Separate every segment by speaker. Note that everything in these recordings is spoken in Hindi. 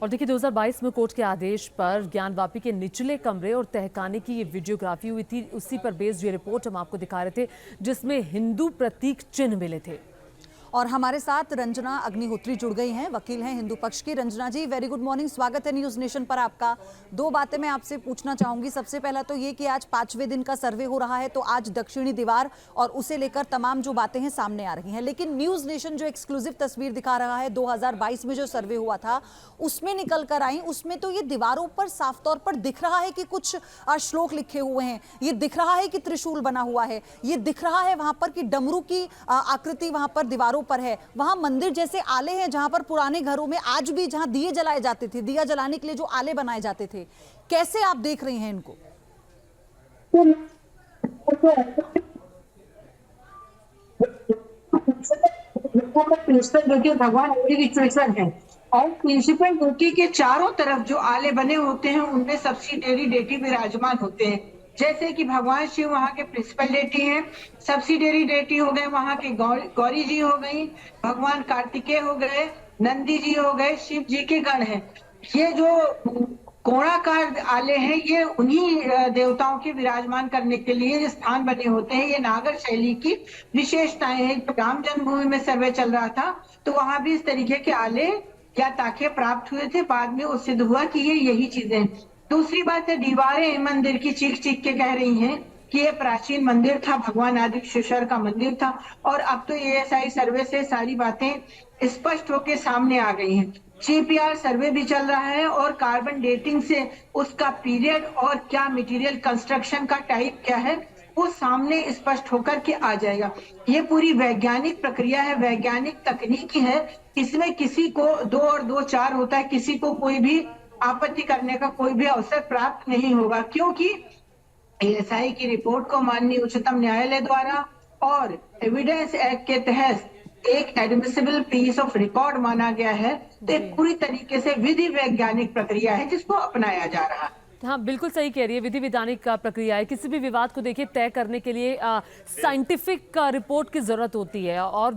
Speaker 1: और देखिए 2022 में कोर्ट के आदेश पर ज्ञानवापी के निचले कमरे और तहखाने की ये वीडियोग्राफी हुई थी। उसी पर बेस्ड ये रिपोर्ट हम आपको दिखा रहे थे जिसमें हिंदू प्रतीक चिन्ह मिले थे।
Speaker 2: और हमारे साथ रंजना अग्निहोत्री जुड़ गई हैं, वकील हैं हिंदू पक्ष की। रंजना जी, वेरी गुड मॉर्निंग, स्वागत है न्यूज नेशन पर आपका। दो बातें मैं आपसे पूछना चाहूंगी। सबसे पहला तो ये कि आज 5वें दिन का सर्वे हो रहा है, तो आज दक्षिणी दीवार और उसे लेकर तमाम जो बातें हैं सामने आ रही हैं, लेकिन न्यूज नेशन जो एक्सक्लूसिव तस्वीर दिखा रहा है 2022 में जो सर्वे हुआ था उसमें निकल कर आई, उसमें तो ये दीवारों पर साफ तौर पर दिख रहा है कि कुछ श्लोक लिखे हुए हैं, ये दिख रहा है कि त्रिशूल बना हुआ है, ये दिख रहा है वहां पर कि डमरू की आकृति वहां पर दीवारों पर है, वहां मंदिर जैसे आले हैं जहां पर पुराने घरों में आज भी जहां दिए जलाए जाते थे, दिया जलाने के लिए जो आले बनाए जाते थे। कैसे आप देख रही हैं इनको?
Speaker 3: प्रिंसिपल ड्यूटी भगवान रिचुएशन है और प्रिंसिपल ड्यूटी के चारों तरफ जो आले बने होते हैं उनमें सब्सिडियरी डेटी विराजमान होते हैं। जैसे कि भगवान शिव वहाँ के प्रिंसिपल डेटी हैं, सब्सिडियरी डेटी हो गए वहाँ के गौरी जी हो गई, भगवान कार्तिकेय हो गए, नंदी जी हो गए, शिव जी के गण हैं। ये जो कोणाकार आले हैं ये उन्हीं देवताओं के विराजमान करने के लिए स्थान बने होते हैं। ये नागर शैली की विशेषताएं हैं। राम जन्मभूमि में सर्वे चल रहा था तो वहां भी इस तरीके के आले या ताके प्राप्त हुए थे। बाद में वो सिद्ध हुआ कि ये यही चीजें। दूसरी बात है, दीवारें मंदिर की चीख चीख के कह रही हैं कि ये प्राचीन मंदिर था, भगवान आदिशेश्वर का मंदिर था। और अब तो एएसआई सर्वे से सारी बातें स्पष्ट होकर सामने आ गई हैं। जीपीआर सर्वे भी चल रहा है और कार्बन डेटिंग से उसका पीरियड और क्या मटेरियल कंस्ट्रक्शन का टाइप क्या है वो सामने स्पष्ट होकर के आ जाएगा। ये पूरी वैज्ञानिक प्रक्रिया है, वैज्ञानिक तकनीकी है। इसमें किसी को 2 और 2 4 होता है, किसी को कोई भी आपत्ति करने का कोई भी अवसर प्राप्त नहीं होगा, क्योंकि एएसआई की रिपोर्ट को माननीय उच्चतम न्यायालय द्वारा और एविडेंस एक्ट के तहत एक एडमिसिबल पीस ऑफ रिकॉर्ड माना गया है। तो एक पूरी तरीके से विधि वैज्ञानिक प्रक्रिया है जिसको अपनाया जा रहा है।
Speaker 1: हाँ, बिल्कुल सही कह रही है, विधि विधानिक का प्रक्रिया है। किसी भी विवाद को देखिए तय करने के लिए साइंटिफिक रिपोर्ट की जरूरत होती है। और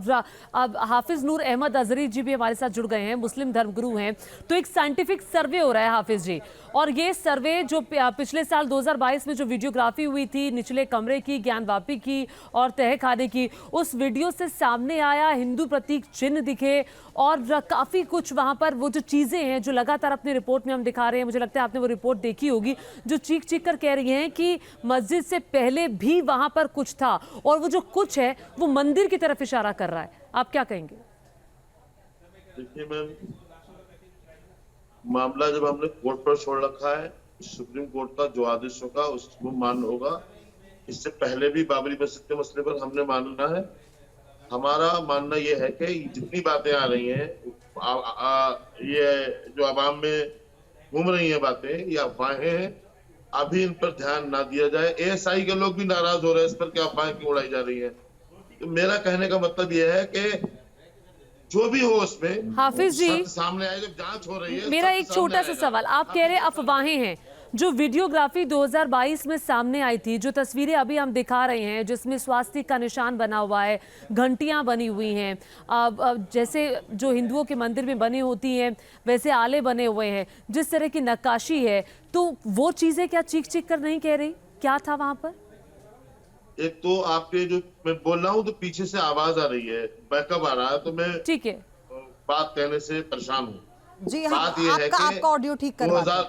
Speaker 1: अब हाफिज नूर अहमद अजहरी जी भी हमारे साथ जुड़ गए हैं, मुस्लिम धर्मगुरु हैं। तो एक साइंटिफिक सर्वे हो रहा है हाफिज जी, और ये सर्वे जो पिछले साल 2022 में जो वीडियोग्राफी हुई थी निचले कमरे की, ज्ञानवापी की और तहखाने की, उस वीडियो से सामने आया हिंदू प्रतीक चिन्ह दिखे और काफी कुछ वहां पर वो जो चीजें हैं जो लगातार अपनी रिपोर्ट में हम दिखा रहे हैं, मुझे लगता है आपने वो रिपोर्ट देखी होगी, जो चीख चीख कर कह रही हैं कि मस्जिद से पहले भी वहां पर कुछ था और वो जो कुछ है वो मंदिर की तरफ इशारा कर रहा है। आप क्या कहेंगे?
Speaker 4: देखिए मैम, मामला जब हमने कोर्ट पर छोड़ रखा है, सुप्रीम कोर्ट का जो आदेश होगा उसको मान होगा। इससे पहले भी बाबरी मस्जिद के मसले पर हमने मानना है। हमारा मानना यह है कि जितनी बातें आ रही हैं ये जो आवाम में घूम रही हैं बातें, ये अफवाहें हैं। अभी इन पर ध्यान ना दिया जाए। एएसआई के लोग भी नाराज हो रहे हैं इस पर कि अफवाहें क्यों उड़ाई जा रही हैं। तो मेरा कहने का मतलब यह है कि जो भी हो उसमें
Speaker 1: हाफिज जी
Speaker 4: सामने आए, जब जांच हो रही है।
Speaker 1: मेरा एक छोटा सा सवाल, आप कह रहे हैं अफवाहें हैं, जो वीडियोग्राफी 2022 में सामने आई थी, जो तस्वीरें अभी हम दिखा रहे हैं जिसमें स्वास्तिक का निशान बना हुआ है, घंटियां बनी हुई हैं, जैसे जो हिंदुओं के मंदिर में बनी होती हैं वैसे आले बने हुए हैं, जिस तरह की नक्काशी है, तो वो चीजें क्या चीख चीख कर नहीं कह रही? क्या था वहां पर?
Speaker 4: एक तो आपके जो मैं बोल रहा हूँ तो पीछे से आवाज आ रही है, बैकअप आ रहा है, तो मैं
Speaker 1: ठीक है
Speaker 4: बात कहने से परेशान हूँ।
Speaker 2: जी हाँ,
Speaker 4: बात यह है कि
Speaker 2: आपका ऑडियो ठीक करवाते हैं,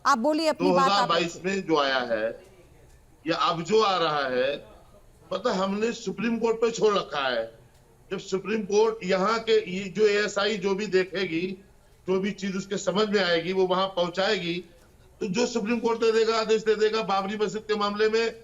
Speaker 2: आप बोलिए अपनी बात।
Speaker 4: 2022 में जो आया है या अब जो आ रहा है, मतलब हमने सुप्रीम कोर्ट पे छोड़ रखा है। जब सुप्रीम कोर्ट यहाँ के जो एएसआई जो भी देखेगी, जो भी चीज उसके समझ में आएगी वो वहां पहुंचाएगी, तो जो सुप्रीम कोर्ट दे देगा, आदेश दे देगा। बाबरी मस्जिद के मामले में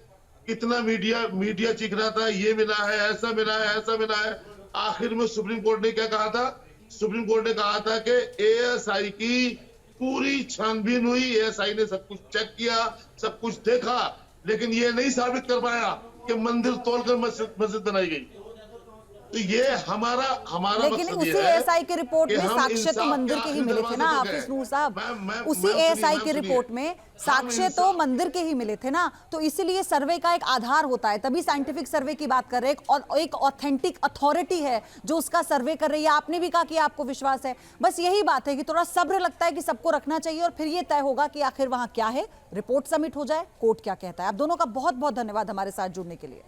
Speaker 4: कितना मीडिया चीख रहा था, ये मिला है, ऐसा मिला है, ऐसा मिला है। आखिर में सुप्रीम कोर्ट ने क्या कहा था? सुप्रीम कोर्ट ने कहा था कि एएसआई की पूरी छानबीन हुई, एएसआई ने सब कुछ चेक किया, सब कुछ देखा, लेकिन ये नहीं साबित कर पाया कि मंदिर तोड़कर मस्जिद बनाई गई। तो ये हमारा
Speaker 2: लेकिन
Speaker 4: मकसद
Speaker 2: उसी
Speaker 4: ये है
Speaker 2: एएसआई की रिपोर्ट
Speaker 4: कि
Speaker 2: में
Speaker 4: हम
Speaker 2: साक्ष्य तो
Speaker 4: इंसाफ
Speaker 2: मंदिर के ही मिले थे ना हाफिज नूर साहब। उसी एएसआई की रिपोर्ट में साक्ष्य तो मंदिर के ही मिले थे ना, तो इसीलिए सर्वे का एक आधार होता है, तभी साइंटिफिक सर्वे की बात कर रहे हैं। और एक ऑथेंटिक अथॉरिटी है जो उसका सर्वे कर रही है। आपने भी कहा कि आपको विश्वास है, बस यही बात है कि थोड़ा सब्र लगता है कि सबको रखना चाहिए और फिर ये तय होगा कि आखिर वहां क्या है, रिपोर्ट सबमिट हो जाए, कोर्ट क्या कहता है। आप दोनों का बहुत बहुत धन्यवाद हमारे साथ जुड़ने के लिए।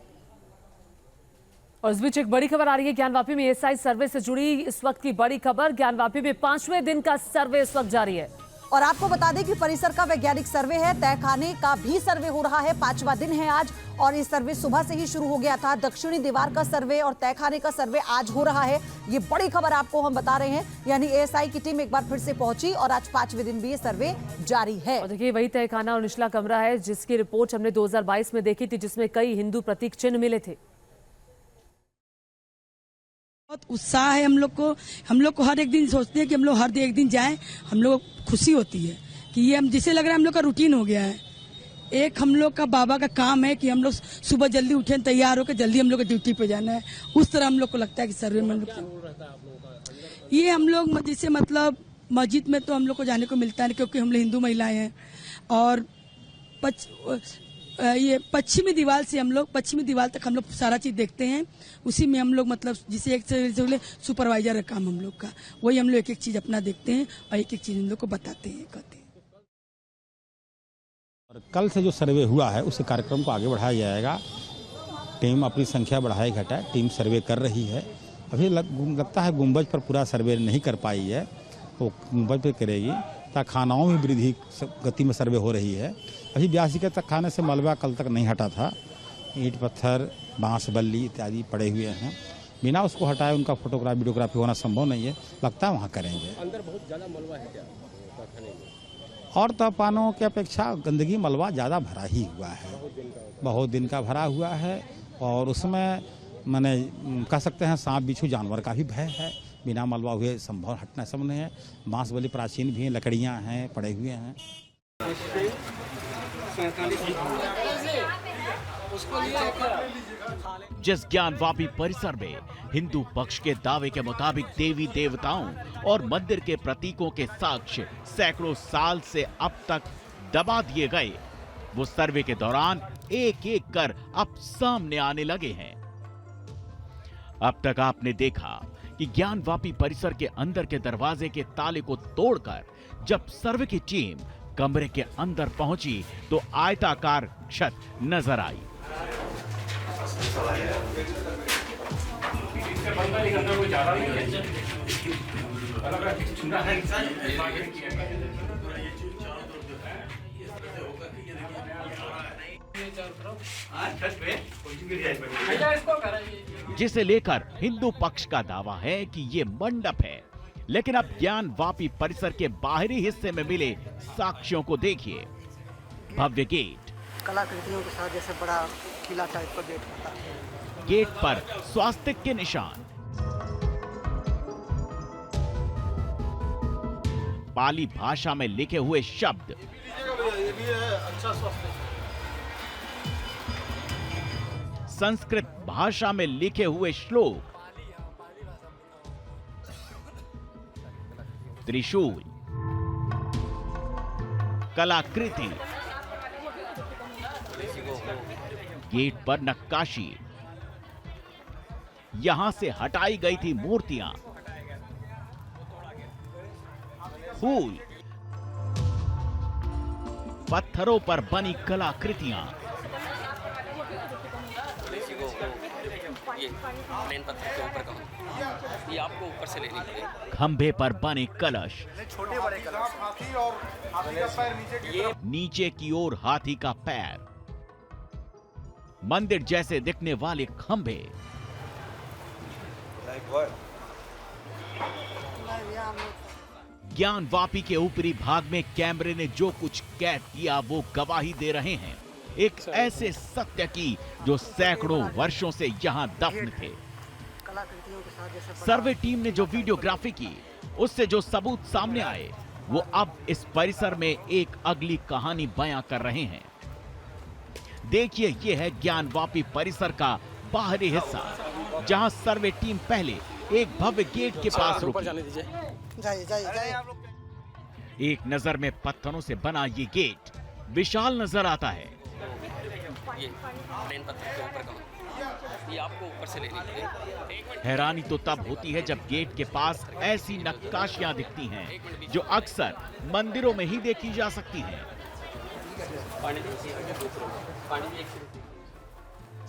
Speaker 1: और इस बीच एक बड़ी खबर आ रही है ज्ञानवापी में एएसआई सर्वे से जुड़ी इस वक्त की बड़ी खबर। ज्ञानवापी में 5वें दिन का सर्वे इस वक्त जारी है
Speaker 2: और आपको बता दें कि परिसर का वैज्ञानिक सर्वे है, तहखाने का भी सर्वे हो रहा है। 5वां दिन है आज और ये सर्वे सुबह से ही शुरू हो गया था। दक्षिणी दीवार का सर्वे और तहखाने का सर्वे आज हो रहा है। ये बड़ी खबर आपको हम बता रहे हैं, यानी एएसआई की टीम एक बार फिर से पहुंची और आज 5वें दिन भी ये सर्वे जारी है।
Speaker 1: और देखिए वही तहखाना और निचला कमरा है जिसकी रिपोर्ट हमने 2022 में देखी थी, जिसमें कई हिंदू प्रतीक चिन्ह मिले थे।
Speaker 5: बहुत उत्साह है हम लोग को हर एक दिन सोचते हैं कि हम लोग हर एक दिन जाएं। हम लोग खुशी होती है कि ये हम जिसे लग रहा है हम लोग का रूटीन हो गया है। एक हम लोग का बाबा का काम है कि हम लोग सुबह जल्दी उठें, तैयार होकर जल्दी हम लोग को ड्यूटी पे जाना है। उस तरह हम लोग को लगता है कि सर्वे में ये हम लोग जैसे मतलब मस्जिद में तो हम लोग को जाने को मिलता है क्योंकि हम लोग हिंदू महिलाएं हैं। और ये पश्चिमी दीवार से हम लोग पश्चिमी दीवार तक हम लोग सारा चीज देखते हैं। उसी में हम लोग मतलब जिसे एक सुपरवाइजर है काम हम लोग का, वही हम लोग एक एक चीज अपना देखते हैं और एक एक चीज हम लोग को बताते हैं, कहते हैं।
Speaker 6: और कल से जो सर्वे हुआ है उस कार्यक्रम को आगे बढ़ाया जाएगा। टीम अपनी संख्या बढ़ाए घटाए टीम सर्वे कर रही है। अभी लगता है गुंबज पर पूरा सर्वे नहीं कर पाई है, तो गुंबज पर करेगी। तहखानाओं में वृद्धि गति में सर्वे हो रही है। अभी ब्यासी के तहखाने से मलबा कल तक नहीं हटा था। ईंट पत्थर बांस बल्ली इत्यादि पड़े हुए हैं, बिना उसको हटाए उनका फोटोग्राफी वीडियोग्राफी होना संभव नहीं है। लगता है वहाँ करेंगे। अंदर बहुत ज़्यादा मलबा है क्या तहखाने में? और तहखानों की अपेक्षा गंदगी मलबा ज़्यादा भरा ही हुआ है, बहुत दिन का भरा हुआ है। और उसमें मैंने कह सकते हैं सांप बिच्छू जानवर का भी भय है। बिना मलबा हुए संभव हटना संभव नहीं है। बांस बल्ली प्राचीन भी हैं, लकड़ियाँ हैं, पड़े हुए हैं।
Speaker 7: जिस ज्ञानवापी परिसर में हिंदू पक्ष के दावे के मुताबिक देवी देवताओं और मंदिर के प्रतीकों के साक्ष्य सैकड़ों साल से अब तक दबा दिए गए, वो सर्वे के दौरान एक एक कर अब सामने आने लगे हैं। अब तक आपने देखा कि ज्ञानवापी परिसर के अंदर के दरवाजे के ताले को तोड़कर जब सर्वे की टीम कमरे के अंदर पहुंची तो आयताकार छत नजर आई। जिसे लेकर हिंदू पक्ष का दावा है कि ये मंडप है, लेकिन अब ज्ञानवापी परिसर के बाहरी हिस्से में मिले साक्ष्यों को देखिए। भव्य गेट,
Speaker 8: कलाकृतियों के साथ जैसे बड़ा किला टाइप का गेट होता है।
Speaker 7: गेट पर स्वास्तिक के निशान, पाली भाषा में लिखे हुए शब्द, संस्कृत भाषा में लिखे हुए श्लोक, त्रिशूल, कलाकृति, गेट पर नक्काशी, यहां से हटाई गई थी मूर्तियां, फूल, पत्थरों पर बनी कलाकृतियां, ये प्लेन पत्थर के ऊपर का, ये आपको ऊपर से लेनी पड़ेगी। खंभे पर बने कलश, छोटे बड़े कलश, हाथी और हाथी का पैर नीचे की ओर हाथी का पैर, मंदिर जैसे दिखने वाले खंभे, ज्ञानवापी के ऊपरी भाग में कैमरे ने जो कुछ कैद किया वो गवाही दे रहे हैं एक ऐसे सत्य की जो सैकड़ों वर्षों से यहाँ दफन थे। सर्वे टीम ने जो वीडियोग्राफी की उससे जो सबूत सामने आए वो अब इस परिसर में एक अगली कहानी बयां कर रहे हैं। देखिए, ये है ज्ञानवापी परिसर का बाहरी हिस्सा, जहां सर्वे टीम पहले एक भव्य गेट के पास रुकी।
Speaker 8: जाइए जाइए जाइए।
Speaker 7: एक नजर में पत्थरों से बना ये गेट विशाल नजर आता है।
Speaker 9: ये प्लेन पत्थर के ऊपर का, ये आपको ऊपर से लेनी पड़ेगी।
Speaker 7: हैरानी तो तब होती है जब गेट के पास ऐसी नक्काशियां दिखती हैं जो अक्सर मंदिरों में ही देखी जा सकती हैं।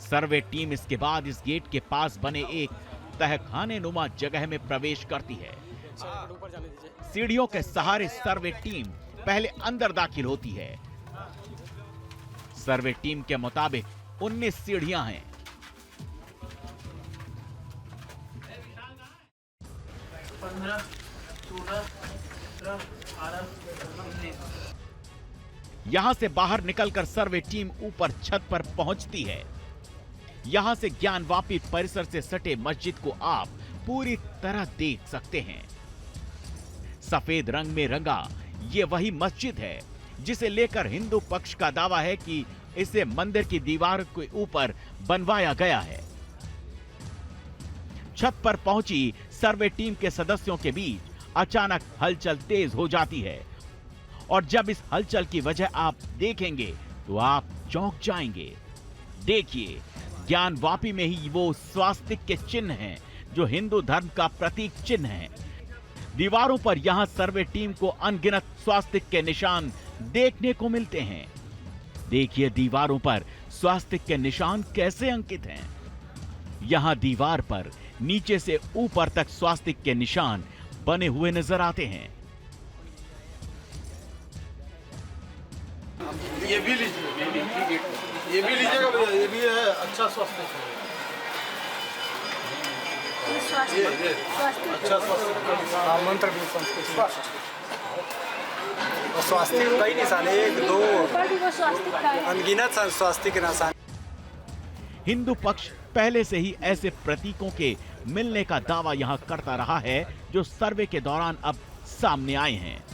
Speaker 7: सर्वे टीम इसके बाद इस गेट के पास बने एक तहखाने नुमा जगह में प्रवेश करती है। सीढ़ियों के सहारे सर्वे टीम पहले अंदर दाखिल होती है। सर्वे टीम के मुताबिक 19 सीढ़ियां हैं। यहां से बाहर निकलकर सर्वे टीम ऊपर छत पर पहुंचती है। यहां से ज्ञानवापी परिसर से सटे मस्जिद को आप पूरी तरह देख सकते हैं। सफेद रंग में रंगा ये वही मस्जिद है जिसे लेकर हिंदू पक्ष का दावा है कि इसे मंदिर की दीवार के ऊपर बनवाया गया है। छत पर पहुंची सर्वे टीम के सदस्यों के बीच अचानक हलचल तेज हो जाती है और जब इस हलचल की वजह आप देखेंगे तो आप चौंक जाएंगे। देखिए, ज्ञानवापी में ही वो स्वास्तिक के चिन्ह हैं जो हिंदू धर्म का प्रतीक चिन्ह है। दीवारों पर यहां सर्वे टीम को अनगिनत स्वास्तिक के निशान देखने को मिलते हैं। देखिए दीवारों पर स्वास्तिक के निशान कैसे अंकित हैं। यहां दीवार पर नीचे से ऊपर तक स्वास्तिक के निशान बने हुए नजर आते हैं।
Speaker 10: ये भी लीजिए, ये भी लीजिएगा भैया, ये भी है अच्छा स्वास्तिक है। ये अच्छा स्वास्तिक मंत्र भी संस्कृत और स्वास्तिक कई निशान, 1 2 अनगिनत स्वास्तिक निशान।
Speaker 7: हिंदू पक्ष पहले से ही ऐसे प्रतीकों के मिलने का दावा यहां करता रहा है जो सर्वे के दौरान अब सामने आए हैं।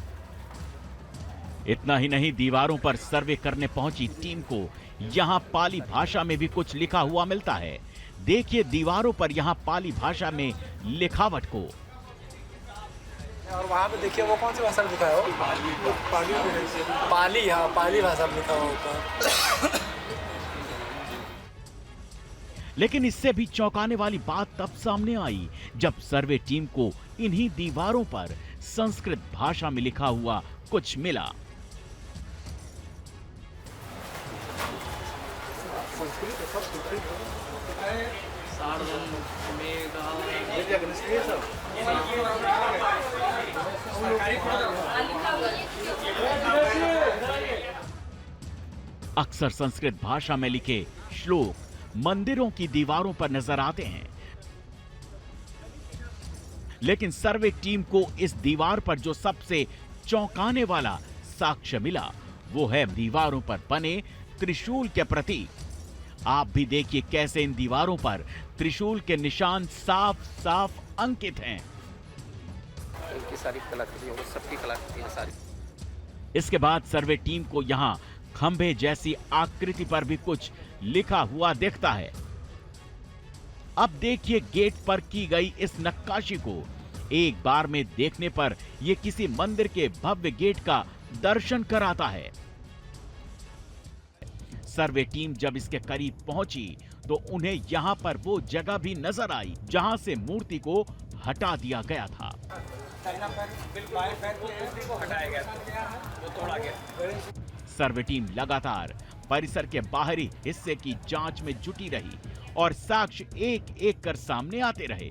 Speaker 7: इतना ही नहीं, दीवारों पर सर्वे करने पहुंची टीम को यहां पाली भाषा में भी कुछ लिखा हुआ मिलता है। देखिए दीवारों पर यहां पाली भाषा में लिखावट को।
Speaker 10: और वहाँ पे देखिए वो कौन सी भाषा में लिखा है? पाली, हाँ पाली भाषा में लिखा हुआ ऊपर।
Speaker 7: लेकिन इससे भी चौंकाने वाली बात तब सामने आई जब सर्वे टीम को इन्हीं दीवारों पर संस्कृत भाषा में लिखा हुआ कुछ मिला। अक्सर संस्कृत भाषा में लिखे श्लोक मंदिरों की दीवारों पर नजर आते हैं, लेकिन सर्वे टीम को इस दीवार पर जो सबसे चौंकाने वाला साक्ष्य मिला वो है दीवारों पर बने त्रिशूल के प्रतीक। आप भी देखिए कैसे इन दीवारों पर त्रिशूल के निशान साफ साफ अंकित हैं।
Speaker 9: उनकी सारी कलाकृतियों को, सबकी कलाकृतियां सारी।
Speaker 7: इसके बाद सर्वे टीम को यहां खंभे जैसी आकृति पर भी कुछ लिखा हुआ दिखता है। अब देखिए गेट पर की गई इस नक्काशी को। एक बार में देखने पर यह किसी मंदिर के भव्य गेट का दर्शन कराता है। सर्वे टीम जब इसके करीब पहुंची तो उन्हें यहां पर वो जगह भी नजर आई जहां से मूर्ति को हटा दिया गया था। सर्वे टीम लगातार परिसर के बाहरी हिस्से की जांच में जुटी रही और साक्ष्य एक एक कर सामने आते रहे।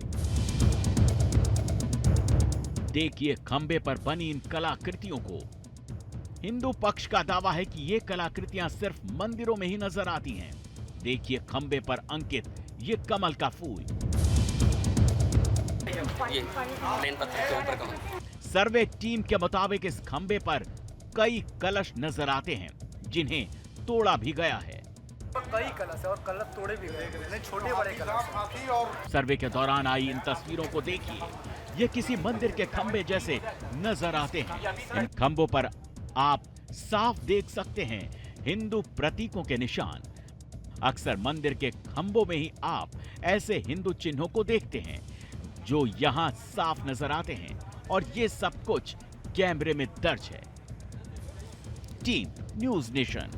Speaker 7: देखिए खंबे पर बनी इन कलाकृतियों को। हिंदू पक्ष का दावा है कि ये कलाकृतियां सिर्फ मंदिरों में ही नजर आती हैं। देखिए खंबे पर अंकित ये कमल का फूल।
Speaker 9: ये प्लेन पत्थर के ऊपर का।
Speaker 7: सर्वे टीम के मुताबिक इस खंबे पर कई कलश नजर आते हैं जिन्हें तोड़ा भी गया है।
Speaker 10: कई कलश है और कलश तोड़े भी गए, छोटे बड़े कलश।
Speaker 7: सर्वे के दौरान आई इन तस्वीरों को देखिए, ये किसी मंदिर के खंबे जैसे नजर आते हैं। इन खंबों पर आप साफ देख सकते हैं हिंदू प्रतीकों के निशान। अक्सर मंदिर के खंभों में ही आप ऐसे हिंदू चिन्हों को देखते हैं जो यहाँ साफ नजर आते हैं, और ये सब कुछ कैमरे में दर्ज है। Team news nation.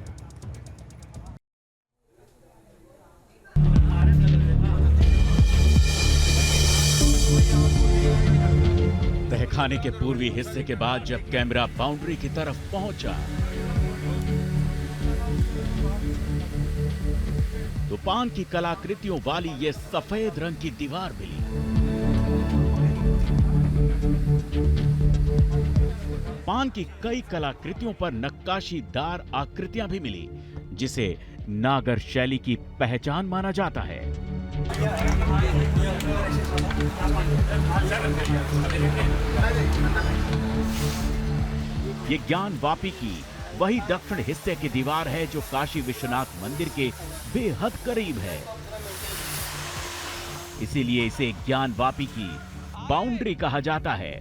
Speaker 7: तहखाने के पूर्वी हिस्से के बाद जब कैमरा बाउंड्री की तरफ पहुंचा तो पान की कलाकृतियों वाली ये सफेद रंग की दीवार मिली। पान की कई कलाकृतियों पर नक्काशीदार आकृतियां भी मिली, जिसे नागर शैली की पहचान माना जाता है। ये ज्ञान वापी की वही दक्षिण हिस्से की दीवार है जो काशी विश्वनाथ मंदिर के बेहद करीब है। इसीलिए इसे ज्ञान वापी की बाउंड्री कहा जाता है।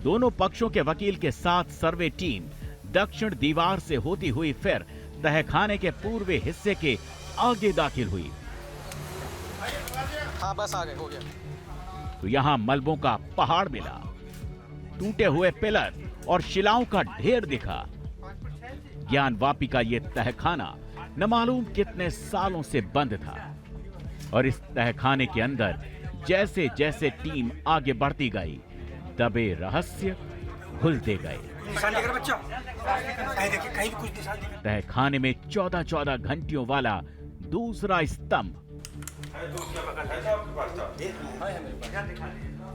Speaker 7: दोनों पक्षों के वकील के साथ सर्वे टीम दक्षिण दीवार से होती हुई फिर तहखाने के पूर्वी हिस्से के आगे दाखिल हुई।
Speaker 10: हाँ बस आ गए, हो गया।
Speaker 7: तो यहां मलबों का पहाड़ मिला, टूटे हुए पिलर और शिलाओं का ढेर दिखा। ज्ञान वापी का यह तहखाना न मालूम कितने सालों से बंद था, और इस तहखाने के अंदर जैसे जैसे टीम आगे बढ़ती गई दबे रहस्य खुलते गए। तहखाने में 14-14 घंटियों वाला दूसरा स्तंभ।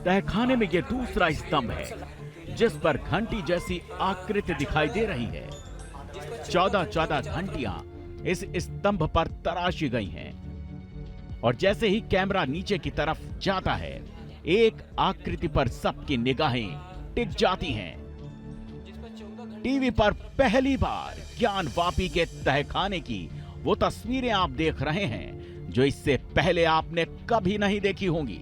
Speaker 7: तहखाने में यह दूसरा स्तंभ है जिस पर घंटी जैसी आकृति दिखाई दे रही है। 14-14 घंटियां इस स्तंभ पर तराशी गई हैं, और जैसे ही कैमरा नीचे की तरफ जाता है एक आकृति पर सबकी निगाहें टिक जाती हैं। टीवी पर पहली बार ज्ञान वापी के तहखाने की वो तस्वीरें आप देख रहे हैं जो इससे पहले आपने कभी नहीं देखी होंगी।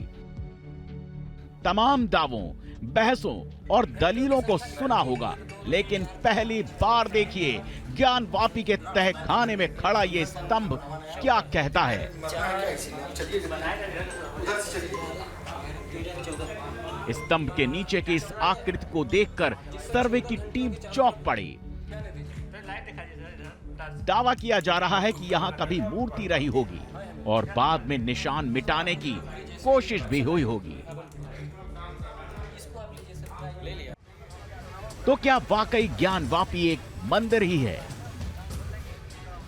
Speaker 7: तमाम दावों, बहसों और दलीलों को सुना होगा, लेकिन पहली बार देखिए ज्ञान वापी के तहखाने में खड़ा ये स्तंभ क्या कहता है। स्तंभ के नीचे की इस आकृति को देखकर सर्वे की टीम चौंक पड़ी। दावा किया जा रहा है कि यहां कभी मूर्ति रही होगी और बाद में निशान मिटाने की कोशिश भी हुई होगी। तो क्या वाकई ज्ञान वापी एक मंदिर ही है?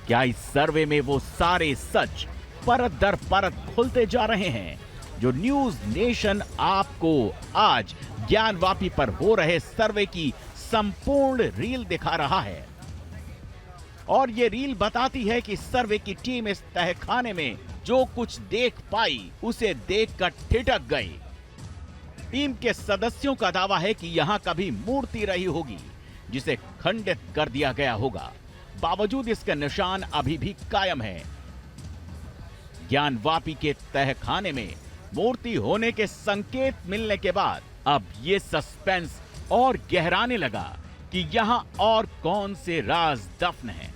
Speaker 7: क्या इस सर्वे में वो सारे सच परत दर परत खुलते जा रहे हैं जो न्यूज नेशन आपको आज ज्ञान वापी पर हो रहे सर्वे की संपूर्ण रील दिखा रहा है? और ये रील बताती है कि सर्वे की टीम इस तहखाने में जो कुछ देख पाई उसे देखकर ठिठक गई। टीम के सदस्यों का दावा है कि यहां कभी मूर्ति रही होगी जिसे खंडित कर दिया गया होगा, बावजूद इसका निशान अभी भी कायम है। ज्ञान वापी के तहखाने में मूर्ति होने के संकेत मिलने के बाद अब ये सस्पेंस और गहराने लगा कि यहां और कौन से राज दफन हैं।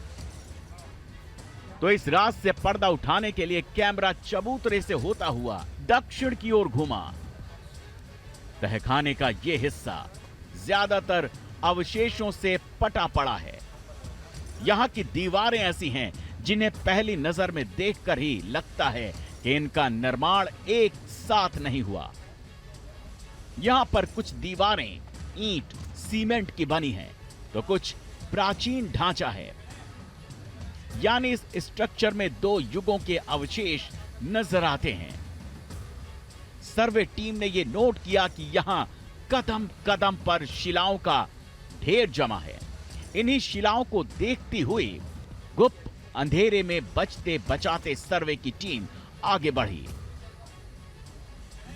Speaker 7: तो इस राज से पर्दा उठाने के लिए कैमरा चबूतरे से होता हुआ दक्षिण की ओर घूमा। तहखाने का यह हिस्सा ज्यादातर अवशेषों से पटा पड़ा है। यहां की दीवारें ऐसी हैं जिन्हें पहली नजर में देखकर ही लगता है कि इनका निर्माण एक साथ नहीं हुआ। यहां पर कुछ दीवारें ईंट, सीमेंट की बनी हैं, तो कुछ प्राचीन ढांचा है। यानी इस स्ट्रक्चर में दो युगों के अवशेष नजर आते हैं। सर्वे टीम ने यह नोट किया कि यहां कदम कदम पर शिलाओं का ढेर जमा है। इन्हीं शिलाओं को देखती हुई गुप्त अंधेरे में बचते बचाते सर्वे की टीम आगे बढ़ी।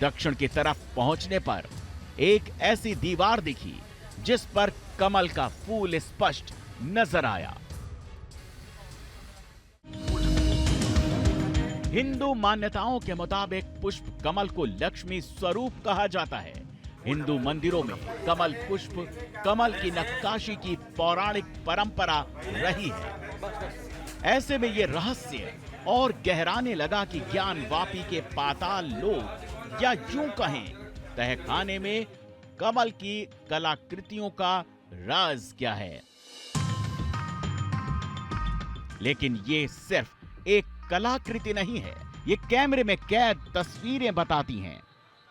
Speaker 7: दक्षिण की तरफ पहुंचने पर एक ऐसी दीवार दिखी जिस पर कमल का फूल स्पष्ट नजर आया। हिंदू मान्यताओं के मुताबिक पुष्प कमल को लक्ष्मी स्वरूप कहा जाता है। हिंदू मंदिरों में कमल पुष्प, कमल की नक्काशी की पौराणिक परंपरा रही है। ऐसे में यह रहस्य और गहराने लगा कि ज्ञानवापी के पाताल लोक या यूं कहें तहखाने में कमल की कलाकृतियों का राज क्या है। लेकिन ये सिर्फ एक कलाकृति नहीं है, ये कैमरे में कैद तस्वीरें बताती हैं।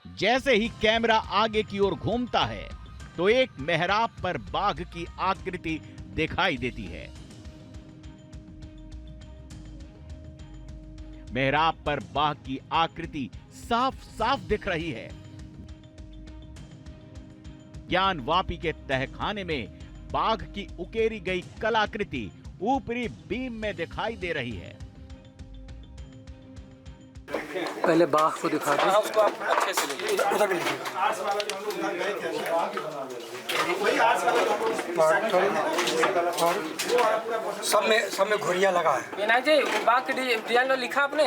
Speaker 7: जैसे ही कैमरा आगे की ओर घूमता है तो एक मेहराब पर बाघ की आकृति दिखाई देती है। मेहराब पर बाघ की आकृति साफ साफ दिख रही है। ज्ञानवापी के तहखाने में बाघ की उकेरी गई कलाकृति ऊपरी बीम में दिखाई दे रही है।
Speaker 8: पहले बाघ को दिखा दो।
Speaker 9: उसको आप अच्छे से ले
Speaker 10: सब में घुरिया लगा है।
Speaker 9: विनायक जी, बाघ के डिजाइन लिखा आपने?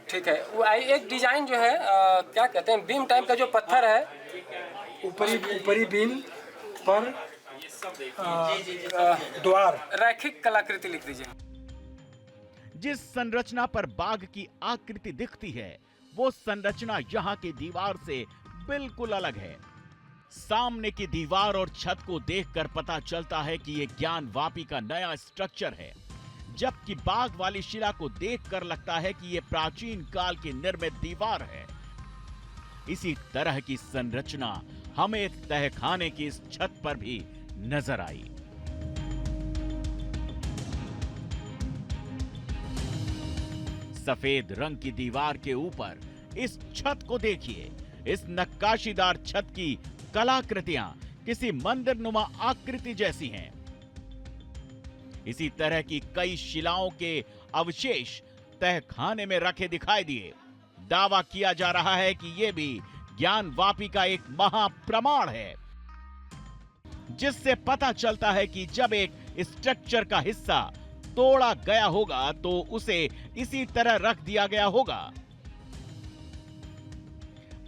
Speaker 9: ठीक है। वो एक डिजाइन जो है क्या कहते हैं, बीम टाइप का जो पत्थर है,
Speaker 10: ऊपरी बीम पर द्वार,
Speaker 9: रैखिक कलाकृति लिख दीजिए।
Speaker 7: जिस संरचना पर बाघ की आकृति दिखती है वो संरचना यहाँ की दीवार से बिल्कुल अलग है। सामने की दीवार और छत को देखकर पता चलता है कि ये ज्ञानवापी का नया स्ट्रक्चर है, जबकि बाघ वाली शिला को देखकर लगता है कि ये प्राचीन काल की निर्मित दीवार है। इसी तरह की संरचना हमें तहखाने की इस छत पर भी नजर आई। सफेद रंग की दीवार के ऊपर इस छत को देखिए। इस नक्काशीदार छत की कलाकृतियां किसी मंदिरनुमा आकृति जैसी हैं। इसी तरह की कई शिलाओं के अवशेष तहखाने में रखे दिखाई दिए। दावा किया जा रहा है कि यह भी ज्ञानवापी का एक महाप्रमाण है, जिससे पता चलता है कि जब एक स्ट्रक्चर का हिस्सा तोड़ा गया होगा तो उसे इसी तरह रख दिया गया होगा।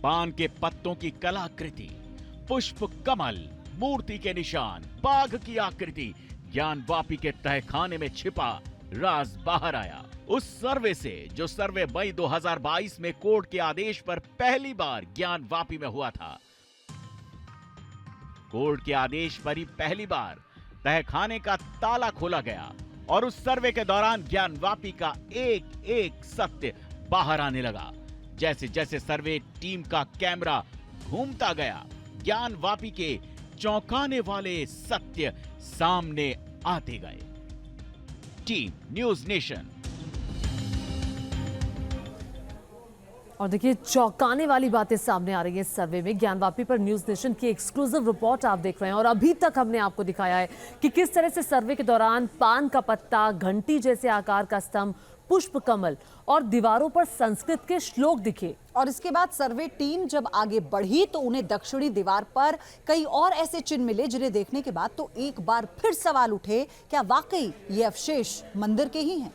Speaker 7: पान के पत्तों की कलाकृति, पुष्प कमल, मूर्ति के निशान, बाघ की आकृति, ज्ञानवापी के तहखाने में छिपा राज बाहर आया। उस सर्वे से जो सर्वे मई 2022 में कोर्ट के आदेश पर पहली बार ज्ञानवापी में हुआ था। कोर्ट के आदेश पर ही पहली बार तहखाने का ताला खोला गया और उस सर्वे के दौरान ज्ञानवापी का एक एक सत्य बाहर आने लगा। जैसे जैसे सर्वे टीम का कैमरा घूमता गया, ज्ञानवापी के चौंकाने वाले सत्य सामने आते गए। Team news nation.
Speaker 1: और देखिए, चौंकाने वाली बातें सामने आ रही है सर्वे में। ज्ञानवापी पर न्यूज़ नेशन की एक्सक्लूसिव रिपोर्ट आप देख रहे हैं और अभी तक हमने आपको दिखाया है कि किस तरह से सर्वे के दौरान पान का पत्ता, घंटी जैसे आकार का स्तंभ, पुष्प कमल और दीवारों पर संस्कृत के श्लोक दिखे।
Speaker 2: और इसके बाद सर्वे टीम जब आगे बढ़ी तो उन्हें दक्षिणी दीवार पर कई और ऐसे चिन्ह मिले, जिन्हें देखने के बाद तो एक बार फिर सवाल उठे, क्या वाकई ये अवशेष मंदिर के ही हैं?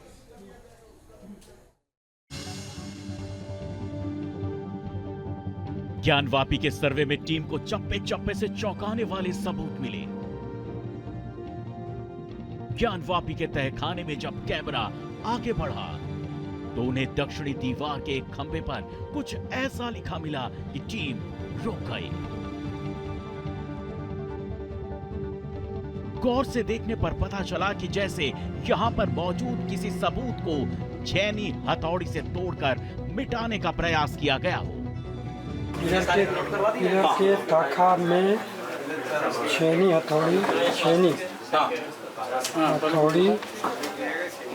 Speaker 7: ज्ञानवापी के सर्वे में टीम को चप्पे चप्पे से चौंकाने वाले सबूत मिले। ज्ञानवापी के तहखाने में जब कैमरा आगे बढ़ा तो उन्हें दक्षिणी दीवार के एक खंभे पर कुछ ऐसा लिखा मिला कि टीम रुक गई। गौर से देखने पर पता चला कि जैसे यहां पर मौजूद किसी सबूत को छेनी हथौड़ी से तोड़कर मिटाने का प्रयास किया गया हो।
Speaker 10: पिलर के ताखा में छेनी हथौड़ी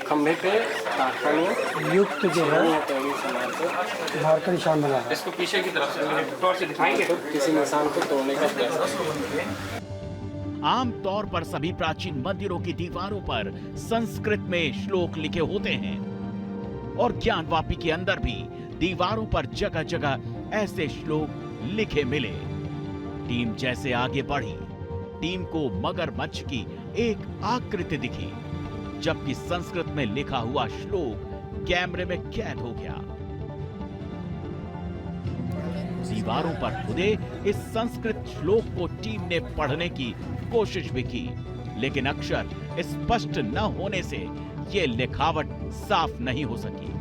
Speaker 9: खंभे पे
Speaker 10: युक्त जो है बाहर का निशान बना है।
Speaker 9: इसको पीछे की तरफ से टॉर्च से दिखाएंगे तो किसी निशान को तोड़ने का प्रयास।
Speaker 7: आमतौर पर सभी प्राचीन मंदिरों की दीवारों पर संस्कृत में श्लोक लिखे होते हैं और ज्ञानवापी के अंदर भी दीवारों पर जगह जगह ऐसे श्लोक लिखे मिले। टीम जैसे आगे बढ़ी, टीम को मगरमच्छ की एक आकृति दिखी, जबकि संस्कृत में लिखा हुआ श्लोक कैमरे में कैद हो गया। दीवारों पर खुदे इस संस्कृत श्लोक को टीम ने पढ़ने की कोशिश भी की, लेकिन अक्षर स्पष्ट न होने से ये लिखावट साफ नहीं हो सकी।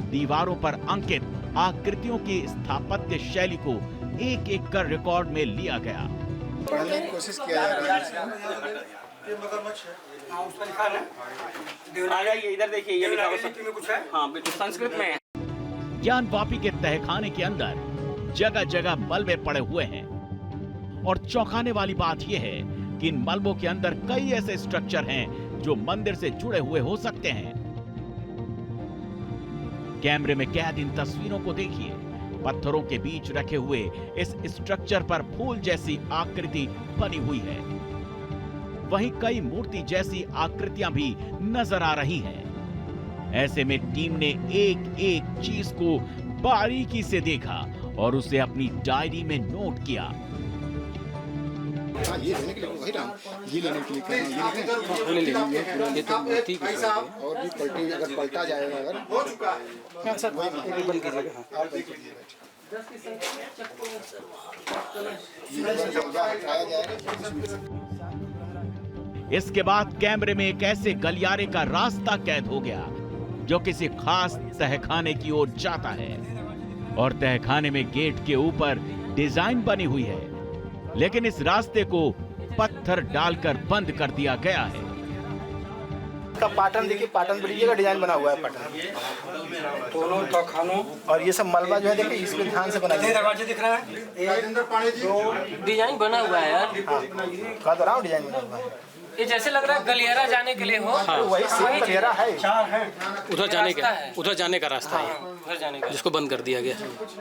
Speaker 7: दीवारों पर अंकित आकृतियों की स्थापत्य शैली को एक एक कर रिकॉर्ड में लिया गया।
Speaker 10: पढ़ने की कोशिश किया जा रहा है।
Speaker 8: ये मगरमच्छ है। हाँ, उस पर लिखा है। आ जाइए इधर देखिए, ये लिखा है कुछ है। हाँ, बिल्कुल संस्कृत में है।
Speaker 7: ज्ञानवापी के तहखाने के अंदर जगह जगह मलबे पड़े हुए हैं और चौंकाने वाली बात यह है कि इन मलबों के अंदर कई ऐसे स्ट्रक्चर हैं जो मंदिर से जुड़े हुए हो सकते हैं। कैमरे में कैद इन तस्वीरों को देखिए। पत्थरों के बीच रखे हुए इस स्ट्रक्चर पर फूल जैसी आकृति बनी हुई है। वहीं कई मूर्ति जैसी आकृतियां भी नजर आ रही हैं। ऐसे में टीम ने एक एक चीज को बारीकी से देखा और उसे अपनी डायरी में नोट किया।
Speaker 10: ये लेने के लिए वही राम, ये लेने के लिए ये तो ठीक है और भी पलटी अगर पलटा जाएगा अगर सर वही बंद कीजिएगा।
Speaker 7: इसके बाद कैमरे में एक ऐसे गलियारे का रास्ता कैद हो गया जो किसी खास तहखाने की ओर जाता है और तहखाने में गेट के ऊपर डिजाइन बनी हुई है, लेकिन इस रास्ते को पत्थर डालकर बंद कर दिया गया है।
Speaker 10: का पैटर्न देखिए, पैटर्न ब्रिज का डिजाइन बना हुआ है पैटर्न
Speaker 8: दोनों तहखानों
Speaker 10: और ये सब मलबा जो है देखिए इस पे ध्यान से बनाया।
Speaker 8: दरवाजे दिख रहा है, डिजाइन बना हुआ है यार।
Speaker 10: कह तो रहा हूँ डिजाइन बना हुआ है।
Speaker 9: ये जैसे लग रहा है गलियारा जाने के लिए हो।
Speaker 10: हाँ, वही सेम गलियारा है।
Speaker 11: उधर जाने का रास्ता है,
Speaker 9: उधर जाने का,
Speaker 11: जिसको बंद कर दिया गया।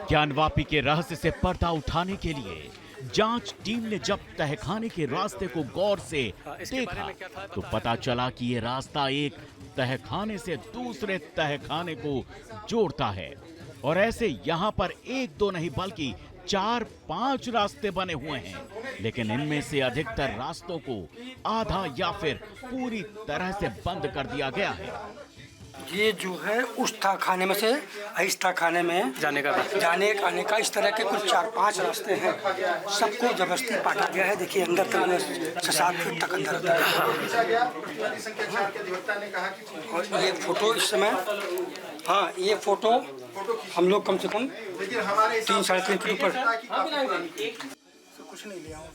Speaker 7: ज्ञानवापी के रहस्य से पर्दा उठाने के लिए जांच टीम ने जब तहखाने के रास्ते को गौर से देखा तो पता चला कि ये रास्ता एक तहखाने से दूसरे तहखाने को जोड़ता है और ऐसे यहाँ पर एक दो नहीं बल्कि 4-5 रास्ते बने हुए हैं, लेकिन इनमें से अधिकतर रास्तों को आधा या फिर पूरी तरह से बंद कर दिया गया है।
Speaker 8: ये जो है उस तहखाने में से इस तहखाने में जाने आने का इस तरह के कुछ 4-5 रास्ते हैं। सबको जबरदस्ती काटा गया है। देखिए अंदर तक 6-7 फीट तक अंदर और ये फोटो इस समय, हाँ ये फोटो हम लोग कम से कम 3-3.5 फीट ऊपर।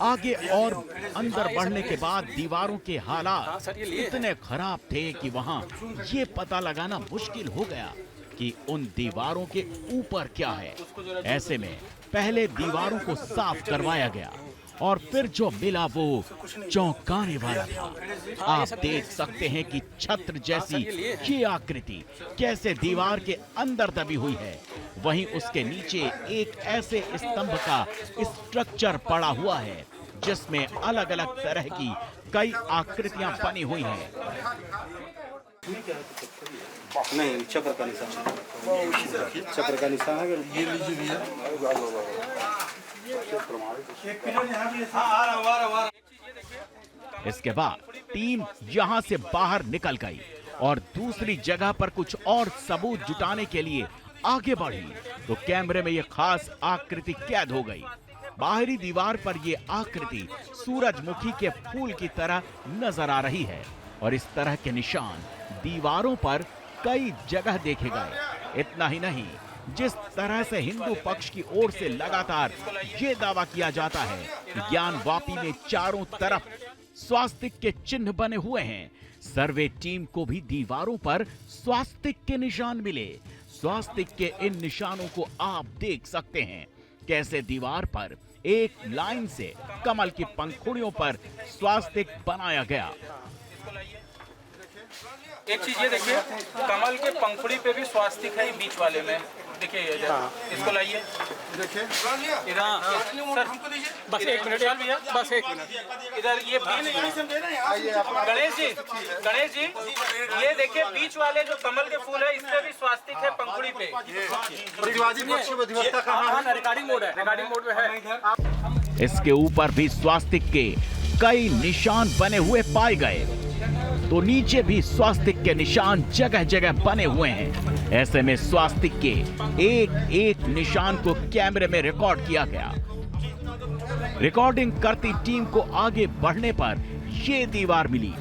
Speaker 7: आगे और अंदर बढ़ने के बाद दीवारों के हालात इतने खराब थे कि वहां ये पता लगाना मुश्किल हो गया कि उन दीवारों के ऊपर क्या है। ऐसे में पहले दीवारों को साफ करवाया गया और फिर जो मिला वो चौंकाने वाला था। आप देख सकते हैं कि छत्र जैसी ये आकृति कैसे दीवार के अंदर दबी हुई है। वहीं उसके नीचे एक ऐसे स्तंभ का स्ट्रक्चर पड़ा हुआ है जिसमें अलग अलग तरह की कई आकृतियां बनी हुई हैं।
Speaker 10: नहीं, चक्र का निशान है। ये लीजिए भैया।
Speaker 7: इसके बाद टीम यहां से बाहर निकल गई और दूसरी जगह पर कुछ और सबूत जुटाने के लिए आगे बढ़ी तो कैमरे में यह खास आकृति कैद हो गई। बाहरी दीवार पर यह आकृति सूरजमुखी के फूल की तरह नजर आ रही है और इस तरह के निशान दीवारों पर कई जगह देखे गए। इतना ही नहीं, जिस तरह से हिंदू पक्ष की ओर से लगातार ये दावा किया जाता है कि ज्ञानवापी में चारों तरफ स्वास्तिक के चिन्ह बने हुए हैं, सर्वे टीम को भी दीवारों पर स्वास्तिक के निशान मिले। स्वास्तिक के इन निशानों को आप देख सकते हैं कैसे दीवार पर एक लाइन से कमल की पंखुड़ियों पर स्वास्तिक बनाया गया।
Speaker 12: एक चीज ये देखिए, कमल के पंखुड़ी पे भी स्वास्तिक है बीच वाले में। देखिए इसको लाइए,
Speaker 10: देखिए
Speaker 12: सर बस 1 मिनट भैया, बस 1 मिनट। इधर ये गणेश जी ये देखिए बीच वाले जो कमल के फूल है इस पे भी स्वास्तिक है पंखुड़ी पे। रिकॉर्डिंग मोड में है।
Speaker 7: इसके ऊपर भी स्वास्तिक के कई निशान बने हुए पाए गए तो नीचे भी स्वास्तिक के निशान जगह जगह बने हुए हैं। ऐसे में स्वास्तिक के एक एक निशान को कैमरे में रिकॉर्ड किया गया। रिकॉर्डिंग करती टीम को आगे बढ़ने पर ये दीवार मिली।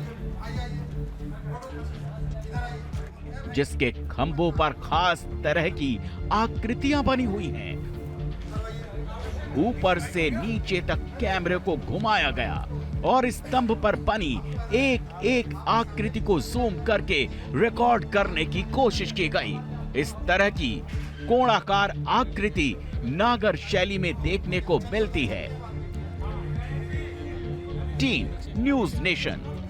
Speaker 7: जिसके खंभों पर खास तरह की आकृतियां बनी हुई हैं। ऊपर से नीचे तक कैमरे को घुमाया गया और स्तंभ पर बनी एक एक आकृति को जूम करके रिकॉर्ड करने की कोशिश की गई। इस तरह की कोणाकार आकृति नागर शैली में देखने को मिलती है। Team news nation.